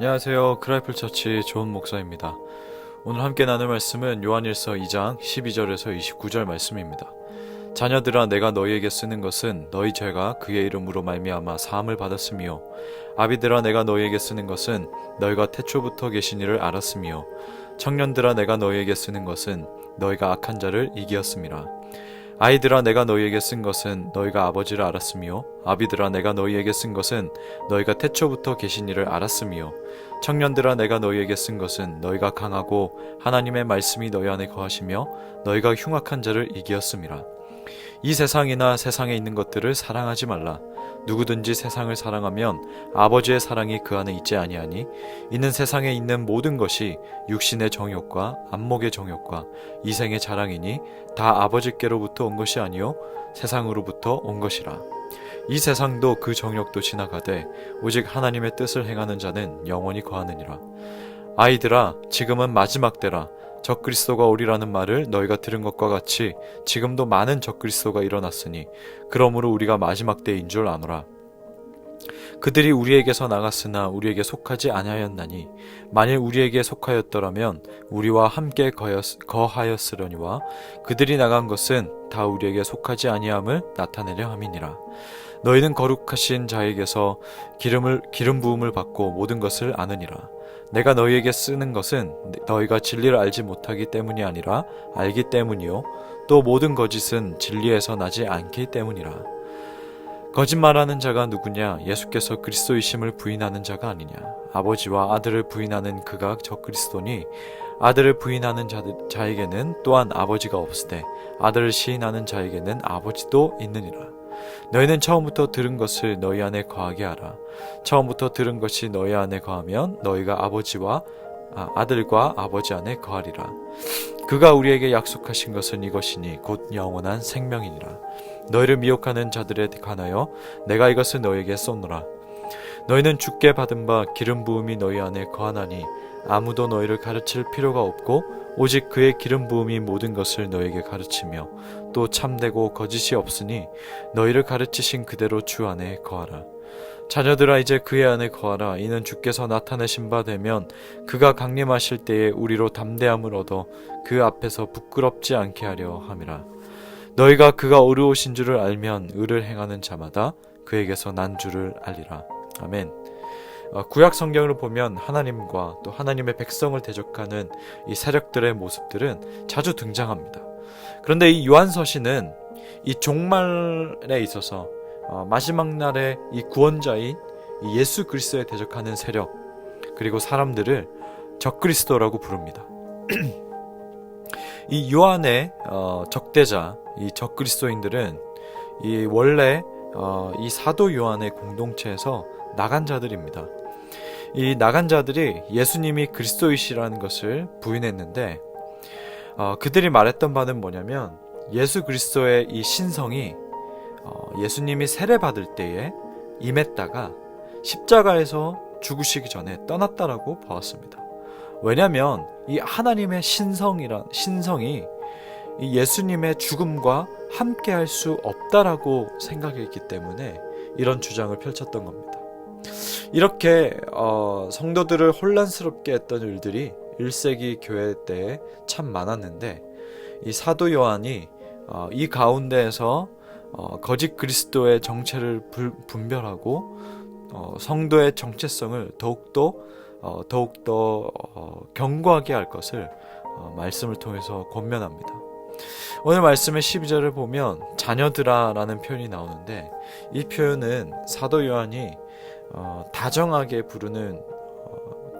안녕하세요. 크라이플 처치 좋은 목사입니다. 오늘 함께 나눌 말씀은 요한일서 2장 12절에서 29절 말씀입니다. 자녀들아, 내가 너희에게 쓰는 것은 너희 죄가 그의 이름으로 말미암아 사함을 받았으며, 아비들아, 내가 너희에게 쓰는 것은 너희가 태초부터 계신 이를 알았으며, 청년들아, 내가 너희에게 쓰는 것은 너희가 악한 자를 이기었음이라. 아이들아, 내가 너희에게 쓴 것은 너희가 아버지를 알았으며, 아비들아, 내가 너희에게 쓴 것은 너희가 태초부터 계신 이를 알았으며, 청년들아, 내가 너희에게 쓴 것은 너희가 강하고 하나님의 말씀이 너희 안에 거하시며 너희가 흉악한 자를 이기었음이라. 이 세상이나 세상에 있는 것들을 사랑하지 말라. 누구든지 세상을 사랑하면 아버지의 사랑이 그 안에 있지 아니하니, 이는 세상에 있는 모든 것이 육신의 정욕과 안목의 정욕과 이생의 자랑이니 다 아버지께로부터 온 것이 아니요 세상으로부터 온 것이라. 이 세상도 그 정욕도 지나가되 오직 하나님의 뜻을 행하는 자는 영원히 거하느니라. 아이들아, 지금은 마지막 때라. 적그리스도가 오리라는 말을 너희가 들은 것과 같이 지금도 많은 적그리스도가 일어났으니 그러므로 우리가 마지막 때인 줄 아노라. 그들이 우리에게서 나갔으나 우리에게 속하지 아니하였나니, 만일 우리에게 속하였더라면 우리와 함께 거하였으려니와 그들이 나간 것은 다 우리에게 속하지 아니함을 나타내려 함이니라. 너희는 거룩하신 자에게서 기름 부음을 받고 모든 것을 아느니라. 내가 너희에게 쓰는 것은 너희가 진리를 알지 못하기 때문이 아니라 알기 때문이요, 또 모든 거짓은 진리에서 나지 않기 때문이라. 거짓말하는 자가 누구냐? 예수께서 그리스도이심을 부인하는 자가 아니냐? 아버지와 아들을 부인하는 그가 적그리스도니, 아들을 부인하는 자에게는 또한 아버지가 없으되 아들을 시인하는 자에게는 아버지도 있느니라. 너희는 처음부터 들은 것을 너희 안에 거하게 하라. 처음부터 들은 것이 너희 안에 거하면 너희가 아들과 아버지 안에 거하리라. 그가 우리에게 약속하신 것은 이것이니 곧 영원한 생명이니라. 너희를 미혹하는 자들에 관하여 내가 이것을 너희에게 쏘노라. 너희는 주께 받은 바 기름 부음이 너희 안에 거하나니 아무도 너희를 가르칠 필요가 없고 오직 그의 기름 부음이 모든 것을 너희에게 가르치며 또 참되고 거짓이 없으니 너희를 가르치신 그대로 주 안에 거하라. 자녀들아, 이제 그의 안에 거하라. 이는 주께서 나타내신 바 되면 그가 강림하실 때에 우리로 담대함을 얻어 그 앞에서 부끄럽지 않게 하려 함이라. 너희가 그가 의로우신 줄을 알면 의를 행하는 자마다 그에게서 난 줄을 알리라. 아멘. 구약 성경을 보면 하나님과 또 하나님의 백성을 대적하는 이 세력들의 모습들은 자주 등장합니다. 그런데 이 요한서신은 이 종말에 있어서 마지막 날에 이 구원자인 이 예수 그리스도에 대적하는 세력, 그리고 사람들을 적그리스도라고 부릅니다. 이 요한의 적대자, 이 적그리스도인들은 이 원래 이 사도 요한의 공동체에서 나간 자들입니다. 이 나간 자들이 예수님이 그리스도이시라는 것을 부인했는데, 그들이 말했던 바는 뭐냐면 예수 그리스도의 이 신성이 예수님이 세례받을 때에 임했다가 십자가에서 죽으시기 전에 떠났다라고 보았습니다. 왜냐하면 이 하나님의 신성이 이 예수님의 죽음과 함께 할 수 없다라고 생각했기 때문에 이런 주장을 펼쳤던 겁니다. 이렇게 성도들을 혼란스럽게 했던 일들이 1세기 교회 때에 참 많았는데, 이 사도 요한이 이 가운데에서 거짓 그리스도의 정체를 분별하고 성도의 정체성을 더욱더 견고하게 할 것을 말씀을 통해서 권면합니다. 오늘 말씀의 12절을 보면 자녀들아 라는 표현이 나오는데, 이 표현은 사도 요한이 다정하게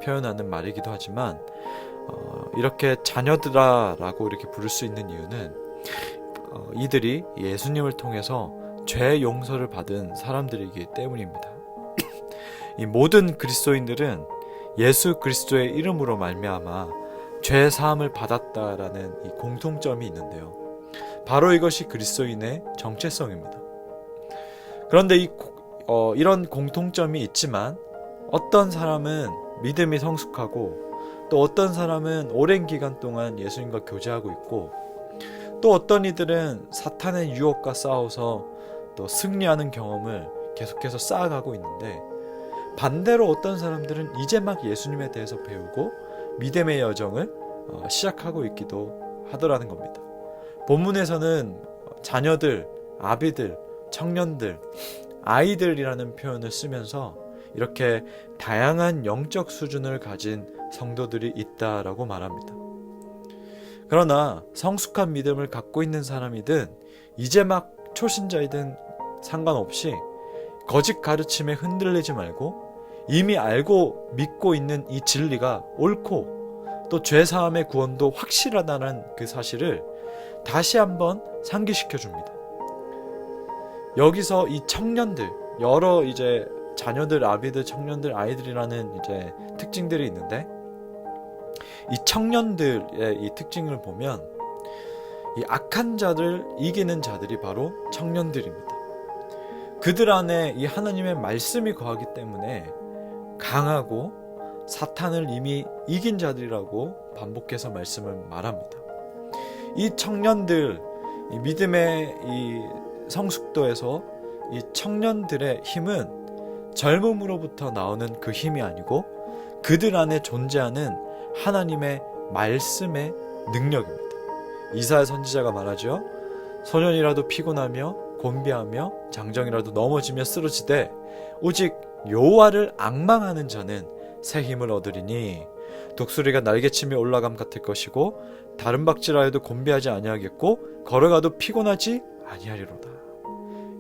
표현하는 말이기도 하지만 이렇게 자녀들아 라고 이렇게 부를 수 있는 이유는 이들이 예수님을 통해서 죄 용서를 받은 사람들이기 때문입니다. 이 모든 그리스도인들은 예수 그리스도의 이름으로 말미암아 죄 사함을 받았다라는 이 공통점이 있는데요. 바로 이것이 그리스도인의 정체성입니다. 그런데 이런 공통점이 있지만 어떤 사람은 믿음이 성숙하고 또 어떤 사람은 오랜 기간 동안 예수님과 교제하고 있고, 또 어떤 이들은 사탄의 유혹과 싸워서 또 승리하는 경험을 계속해서 쌓아가고 있는데, 반대로 어떤 사람들은 이제 막 예수님에 대해서 배우고 믿음의 여정을 시작하고 있기도 하더라는 겁니다. 본문에서는 자녀들, 아비들, 청년들, 아이들이라는 표현을 쓰면서 이렇게 다양한 영적 수준을 가진 성도들이 있다라고 말합니다. 그러나 성숙한 믿음을 갖고 있는 사람이든 이제 막 초신자이든 상관없이 거짓 가르침에 흔들리지 말고 이미 알고 믿고 있는 이 진리가 옳고 또 죄사함의 구원도 확실하다는 그 사실을 다시 한번 상기시켜 줍니다. 여기서 이 청년들, 여러 이제 자녀들, 아비들, 청년들, 아이들이라는 이제 특징들이 있는데 이 청년들의 이 특징을 보면 이 악한 자를 이기는 자들이 바로 청년들입니다. 그들 안에 이 하나님의 말씀이 거하기 때문에 강하고 사탄을 이미 이긴 자들이라고 반복해서 말씀을 말합니다. 이 청년들, 이 믿음의 이 성숙도에서 이 청년들의 힘은 젊음으로부터 나오는 그 힘이 아니고 그들 안에 존재하는 하나님의 말씀의 능력입니다. 이사야 선지자가 말하죠. 소년이라도 피곤하며 곤비하며 장정이라도 넘어지며 쓰러지되 오직 여호와를 앙망하는 자는 새 힘을 얻으리니 독수리가 날개치며 올라감 같을 것이고 다른 박질하여도 곤비하지 아니하겠고 걸어가도 피곤하지 아니하리로다.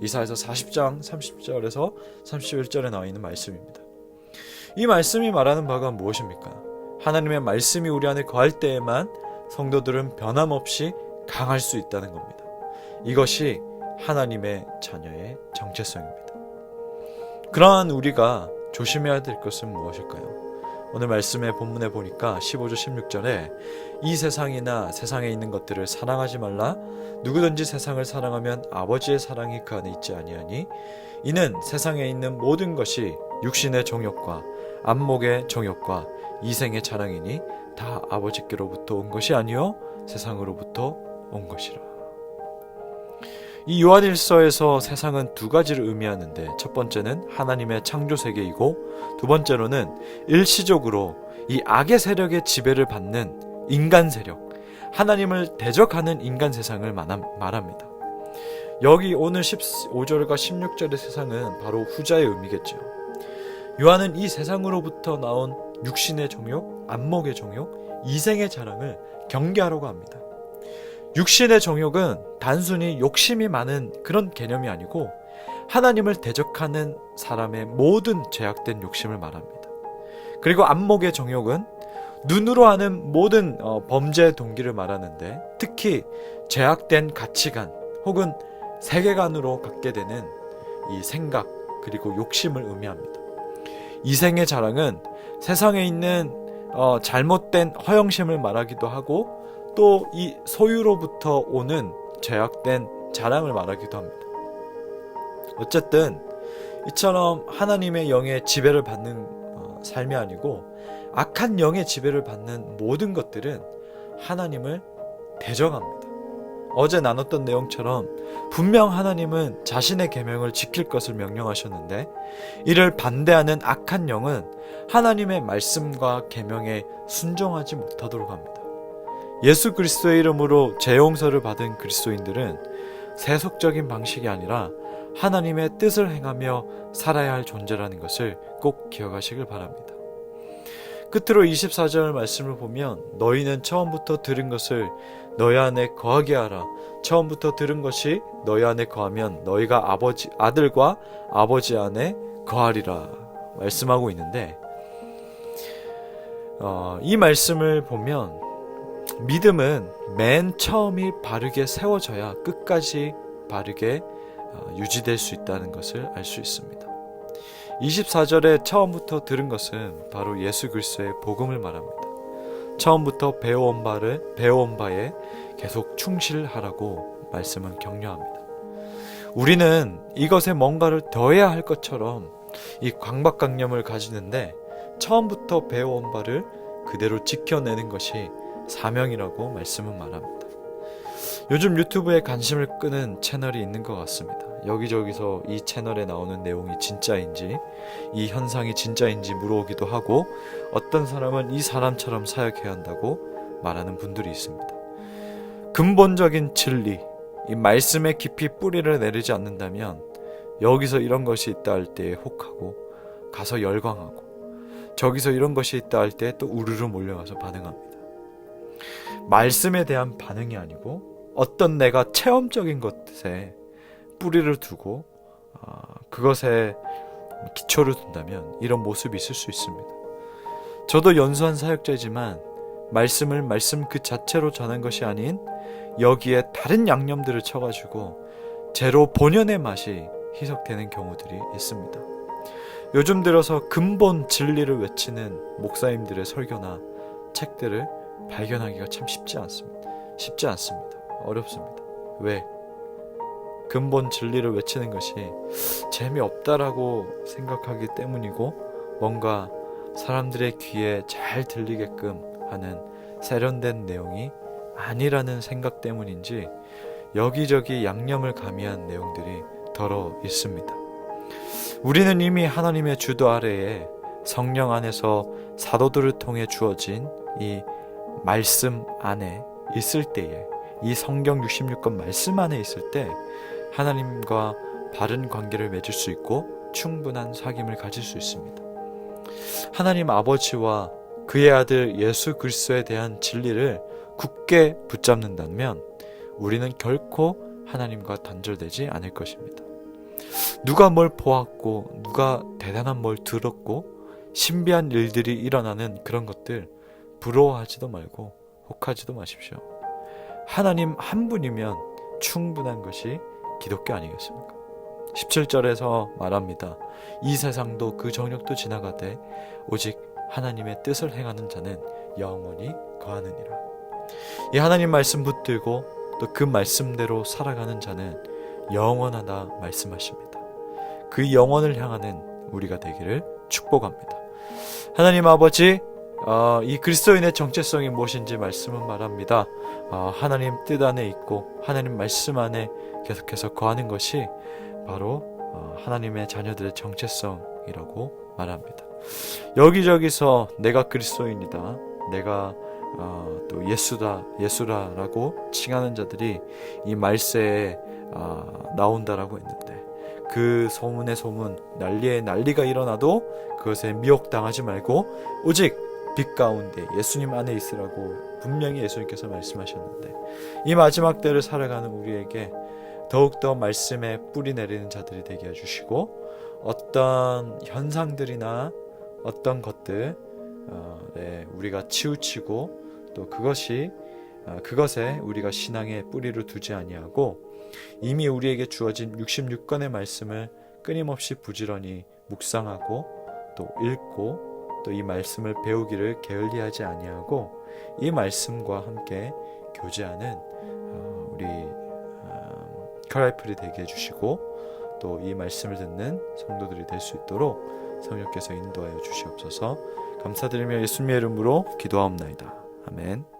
이사야서 40장 30절에서 31절에 나와 있는 말씀입니다. 이 말씀이 말하는 바가 무엇입니까? 하나님의 말씀이 우리 안에 거할 때에만 성도들은 변함없이 강할 수 있다는 겁니다. 이것이 하나님의 자녀의 정체성입니다. 그러한 우리가 조심해야 될 것은 무엇일까요? 오늘 말씀의 본문에 보니까 15절 16절에 이 세상이나 세상에 있는 것들을 사랑하지 말라. 누구든지 세상을 사랑하면 아버지의 사랑이 그 안에 있지 아니하니 이는 세상에 있는 모든 것이 육신의 정욕과 안목의 정욕과 이생의 자랑이니 다 아버지께로부터 온 것이 아니요 세상으로부터 온 것이라. 이 요한일서에서 세상은 두 가지를 의미하는데 첫 번째는 하나님의 창조 세계이고 두 번째로는 일시적으로 이 악의 세력의 지배를 받는 인간 세력, 하나님을 대적하는 인간 세상을 말합니다. 여기 오늘 15절과 16절의 세상은 바로 후자의 의미겠죠. 요한은 이 세상으로부터 나온 육신의 정욕, 안목의 정욕, 이생의 자랑을 경계하려고 합니다. 육신의 정욕은 단순히 욕심이 많은 그런 개념이 아니고 하나님을 대적하는 사람의 모든 죄악된 욕심을 말합니다. 그리고 안목의 정욕은 눈으로 하는 모든 범죄 동기를 말하는데 특히 죄악된 가치관 혹은 세계관으로 갖게 되는 이 생각 그리고 욕심을 의미합니다. 이생의 자랑은 세상에 있는 잘못된 허영심을 말하기도 하고 또 이 소유로부터 오는 죄악된 자랑을 말하기도 합니다. 어쨌든 이처럼 하나님의 영의 지배를 받는 삶이 아니고 악한 영의 지배를 받는 모든 것들은 하나님을 대적합니다. 어제 나눴던 내용처럼 분명 하나님은 자신의 계명을 지킬 것을 명령하셨는데 이를 반대하는 악한 영은 하나님의 말씀과 계명에 순종하지 못하도록 합니다. 예수 그리스도의 이름으로 재용서를 받은 그리스도인들은 세속적인 방식이 아니라 하나님의 뜻을 행하며 살아야 할 존재라는 것을 꼭 기억하시길 바랍니다. 끝으로 24절 말씀을 보면 너희는 처음부터 들은 것을 너희 안에 거하게 하라. 처음부터 들은 것이 너희 안에 거하면 너희가 아들과 아버지 안에 거하리라 말씀하고 있는데 이 말씀을 보면 믿음은 맨 처음이 바르게 세워져야 끝까지 바르게 유지될 수 있다는 것을 알 수 있습니다. 24절에 처음부터 들은 것은 바로 예수 그리스도의 복음을 말합니다. 처음부터 배워온 바에 계속 충실하라고 말씀은 격려합니다. 우리는 이것에 뭔가를 더해야 할 것처럼 이 강박관념을 가지는데 처음부터 배워온 바를 그대로 지켜내는 것이 사명이라고 말씀은 말합니다. 요즘 유튜브에 관심을 끄는 채널이 있는 것 같습니다. 여기저기서 이 채널에 나오는 내용이 진짜인지, 이 현상이 진짜인지 물어오기도 하고, 어떤 사람은 이 사람처럼 사역해야 한다고 말하는 분들이 있습니다. 근본적인 진리, 이 말씀에 깊이 뿌리를 내리지 않는다면 여기서 이런 것이 있다 할 때에 혹하고 가서 열광하고, 저기서 이런 것이 있다 할 때 또 우르르 몰려와서 반응합니다. 말씀에 대한 반응이 아니고 어떤 내가 체험적인 것에 뿌리를 두고 그것에 기초를 둔다면 이런 모습이 있을 수 있습니다. 저도 연수한 사역자이지만 말씀을 말씀 그 자체로 전한 것이 아닌 여기에 다른 양념들을 쳐가지고 제로 본연의 맛이 희석되는 경우들이 있습니다. 요즘 들어서 근본 진리를 외치는 목사님들의 설교나 책들을 발견하기가 참 쉽지 않습니다. 어렵습니다. 왜? 근본 진리를 외치는 것이 재미없다라고 생각하기 때문이고, 뭔가 사람들의 귀에 잘 들리게끔 하는 세련된 내용이 아니라는 생각 때문인지 여기저기 양념을 가미한 내용들이 더러 있습니다. 우리는 이미 하나님의 주도 아래에 성령 안에서 사도들을 통해 주어진 이 말씀 안에 있을 때에, 이 성경 66권 말씀 안에 있을 때 하나님과 바른 관계를 맺을 수 있고 충분한 사귐을 가질 수 있습니다. 하나님 아버지와 그의 아들 예수 그리스도에 대한 진리를 굳게 붙잡는다면 우리는 결코 하나님과 단절되지 않을 것입니다. 누가 뭘 보았고 누가 대단한 뭘 들었고 신비한 일들이 일어나는 그런 것들 부러워하지도 말고 혹하지도 마십시오. 하나님 한 분이면 충분한 것이 기독교 아니겠습니까? 17절에서 말합니다. 이 세상도 그 정욕도 지나가되 오직 하나님의 뜻을 행하는 자는 영원히 거하느니라. 이 하나님 말씀 붙들고 또 그 말씀대로 살아가는 자는 영원하다 말씀하십니다. 그 영원을 향하는 우리가 되기를 축복합니다. 하나님 아버지, 이 그리스도인의 정체성이 무엇인지 말씀은 말합니다. 하나님 뜻 안에 있고 하나님 말씀 안에 계속해서 거하는 것이 바로 하나님의 자녀들의 정체성이라고 말합니다. 여기저기서 내가 그리스도인이다, 내가 또 예수라라고 칭하는 자들이 이 말세에 나온다라고 했는데, 그 소문의 소문, 난리에 난리가 일어나도 그것에 미혹당하지 말고 오직 빛 가운데 예수님 안에 있으라고 분명히 예수님께서 말씀하셨는데, 이 마지막 때를 살아가는 우리에게 더욱더 말씀에 뿌리 내리는 자들이 되게 해주시고, 어떤 현상들이나 어떤 것들 우리가 치우치고 또 그것에 우리가 신앙의 뿌리를 두지 아니하고 이미 우리에게 주어진 66권의 말씀을 끊임없이 부지런히 묵상하고 또 읽고 또 이 말씀을 배우기를 게을리하지 아니하고 이 말씀과 함께 교제하는 우리 카라이플이 되게 해주시고 또 이 말씀을 듣는 성도들이 될 수 있도록 성령께서 인도하여 주시옵소서. 감사드리며 예수님의 이름으로 기도하옵나이다. 아멘.